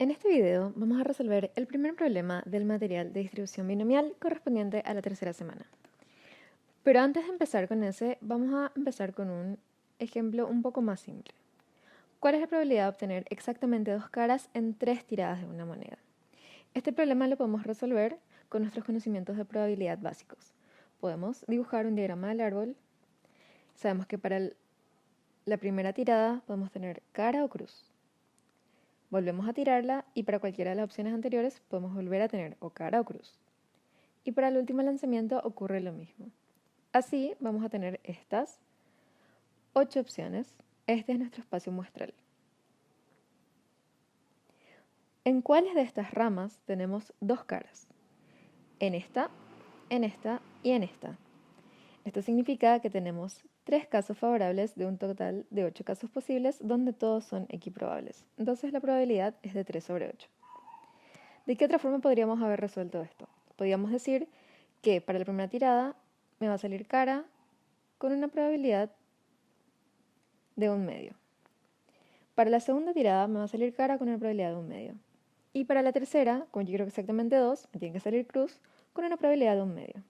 En este video vamos a resolver el primer problema del material de distribución binomial correspondiente a la tercera semana. Pero antes de empezar con ese, vamos a empezar con un ejemplo un poco más simple. ¿Cuál es la probabilidad de obtener exactamente dos caras en 3 tiradas de una moneda? Este problema lo podemos resolver con nuestros conocimientos de probabilidad básicos. Podemos dibujar un diagrama del árbol. Sabemos que para la primera tirada podemos tener cara o cruz. Volvemos a tirarla y para cualquiera de las opciones anteriores podemos volver a tener o cara o cruz. Y para el último lanzamiento ocurre lo mismo. Así vamos a tener estas 8 opciones. Este es nuestro espacio muestral. ¿En cuáles de estas ramas tenemos dos caras? En esta y en esta. Esto significa que tenemos 3 casos favorables de un total de 8 casos posibles donde todos son equiprobables. Entonces la probabilidad es de 3 sobre 8. ¿De qué otra forma podríamos haber resuelto esto? Podríamos decir que para la primera tirada me va a salir cara con una probabilidad de 1/2. Para la segunda tirada me va a salir cara con una probabilidad de 1/2. Y para la tercera, como yo quiero exactamente 2, me tiene que salir cruz con una probabilidad de 1/2.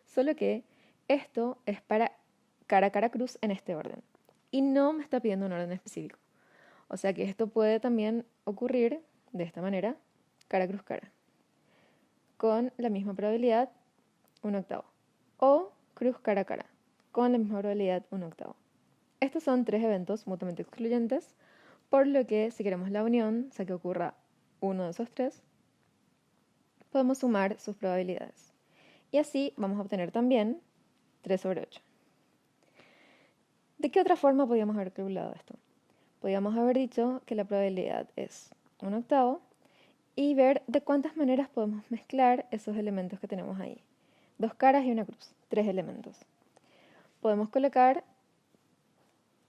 Solo que esto es para cara, cara, cruz en este orden. Y no me está pidiendo un orden específico. O sea que esto puede también ocurrir de esta manera, cara, cruz, cara. Con la misma probabilidad, 1/8. O cruz, cara, cara. Con la misma probabilidad, 1/8. Estos son 3 eventos mutuamente excluyentes, por lo que si queremos la unión, o sea que ocurra uno de esos 3, podemos sumar sus probabilidades. Y así vamos a obtener también 3 sobre 8. ¿De qué otra forma podríamos haber calculado esto? Podríamos haber dicho que la probabilidad es 1/8 y ver de cuántas maneras podemos mezclar esos elementos que tenemos ahí. 2 caras y una cruz, 3 elementos. Podemos colocar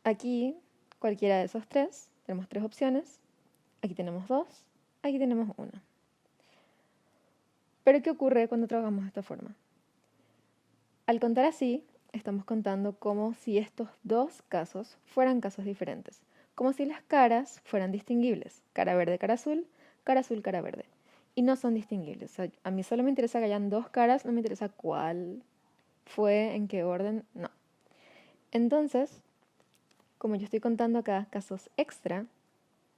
aquí cualquiera de esos 3, tenemos 3 opciones, aquí tenemos 2, aquí tenemos 1. Pero ¿qué ocurre cuando trabajamos de esta forma? Al contar así, estamos contando como si estos dos casos fueran casos diferentes, como si las caras fueran distinguibles, cara verde, cara azul, cara verde, y no son distinguibles. O sea, a mí solo me interesa que hayan dos caras, no me interesa cuál fue, en qué orden, no. Entonces, como yo estoy contando acá casos extra,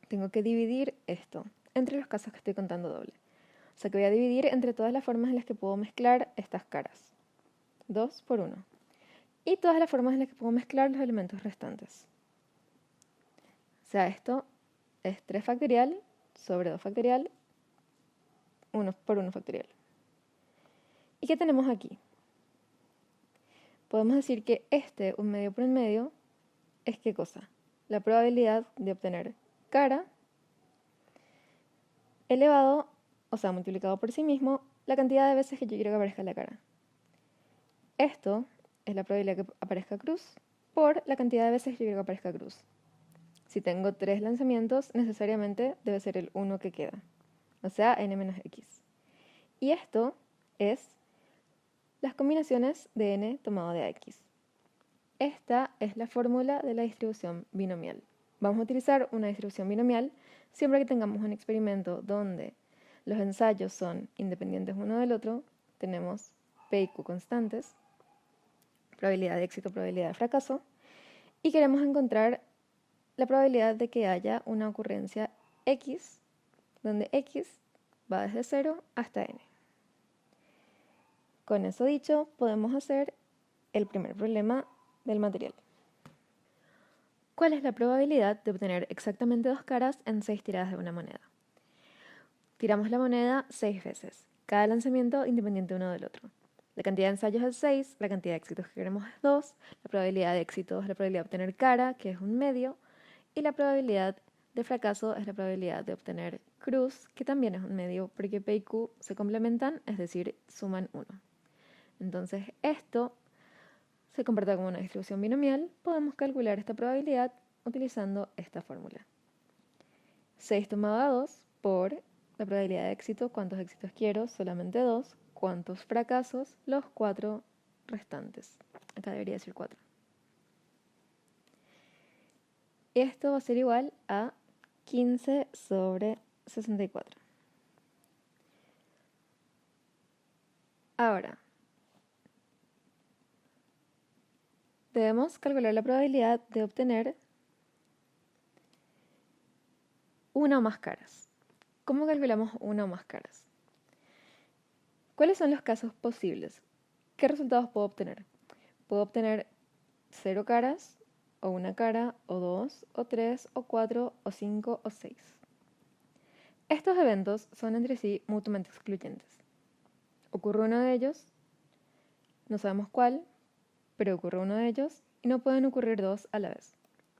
tengo que dividir esto entre los casos que estoy contando doble. O sea que voy a dividir entre todas las formas en las que puedo mezclar estas caras. 2 por 1. Y todas las formas en las que puedo mezclar los elementos restantes. O sea, esto es 3 factorial sobre 2 factorial, 1 por 1 factorial. ¿Y qué tenemos aquí? Podemos decir que este 1/2 por 1/2 es ¿qué cosa? La probabilidad de obtener cara elevado, o sea, multiplicado por sí mismo, la cantidad de veces que yo quiero que aparezca la cara. Esto es la probabilidad que aparezca cruz por la cantidad de veces que yo quiero que aparezca cruz. Si tengo 3 lanzamientos, necesariamente debe ser el 1 que queda, o sea, n menos x. Y esto es las combinaciones de n tomado de x. Esta es la fórmula de la distribución binomial. Vamos a utilizar una distribución binomial siempre que tengamos un experimento donde los ensayos son independientes uno del otro, tenemos p y q constantes, probabilidad de éxito, probabilidad de fracaso, y queremos encontrar la probabilidad de que haya una ocurrencia x, donde x va desde 0 hasta n. Con eso dicho, podemos hacer el primer problema del material. ¿Cuál es la probabilidad de obtener exactamente dos caras en 6 tiradas de una moneda? Tiramos la moneda 6 veces, cada lanzamiento independiente uno del otro. La cantidad de ensayos es 6, la cantidad de éxitos que queremos es 2, la probabilidad de éxito es la probabilidad de obtener cara, que es 1/2, y la probabilidad de fracaso es la probabilidad de obtener cruz, que también es 1/2, porque P y Q se complementan, es decir, suman 1. Entonces esto se comporta como una distribución binomial. Podemos calcular esta probabilidad utilizando esta fórmula. 6 tomado a 2 por la probabilidad de éxito, ¿cuántos éxitos quiero? Solamente 2. ¿Cuántos fracasos? Los 4 restantes. Acá debería decir 4. Esto va a ser igual a 15 sobre 64. Ahora, debemos calcular la probabilidad de obtener una o más caras. ¿Cómo calculamos una o más caras? ¿Cuáles son los casos posibles? ¿Qué resultados puedo obtener? Puedo obtener 0 caras, o una cara, o 2, o 3, o 4, o 5, o 6. Estos eventos son entre sí mutuamente excluyentes. Ocurre uno de ellos, no sabemos cuál, pero ocurre uno de ellos y no pueden ocurrir dos a la vez.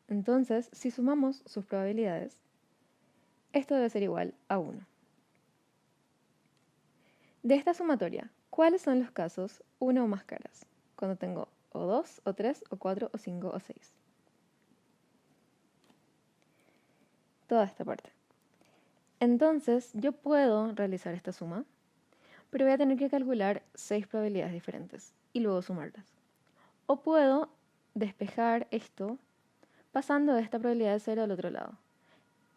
Entonces, si sumamos sus probabilidades, esto debe ser igual a 1. De esta sumatoria, ¿cuáles son los casos una o más caras? Cuando tengo o 2, o 3, o 4, o 5, o 6. Toda esta parte. Entonces, yo puedo realizar esta suma, pero voy a tener que calcular 6 probabilidades diferentes y luego sumarlas. O puedo despejar esto pasando de esta probabilidad de 0 al otro lado.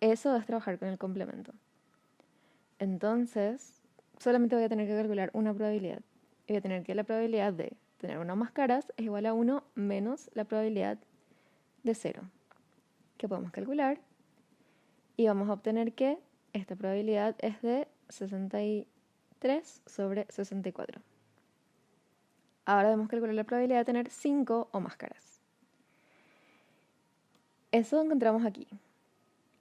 Eso es trabajar con el complemento. Entonces, solamente voy a tener que calcular una probabilidad. Y voy a tener que la probabilidad de tener una o más caras es igual a 1 menos la probabilidad de 0, que podemos calcular. Y vamos a obtener que esta probabilidad es de 63 sobre 64. Ahora debemos calcular la probabilidad de tener 5 o más caras. Eso encontramos aquí.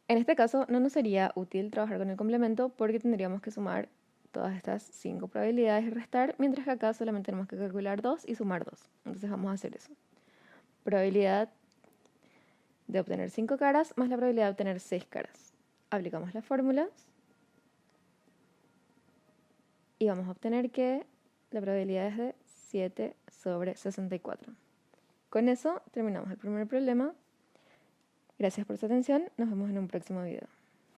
En este caso no nos sería útil trabajar con el complemento porque tendríamos que sumar todas estas 5 probabilidades y restar, mientras que acá solamente tenemos que calcular 2 y sumar 2. Entonces vamos a hacer eso. Probabilidad de obtener 5 caras más la probabilidad de obtener 6 caras. Aplicamos las fórmulas y vamos a obtener que la probabilidad es de 7 sobre 64. Con eso terminamos el primer problema. Gracias por su atención, nos vemos en un próximo video.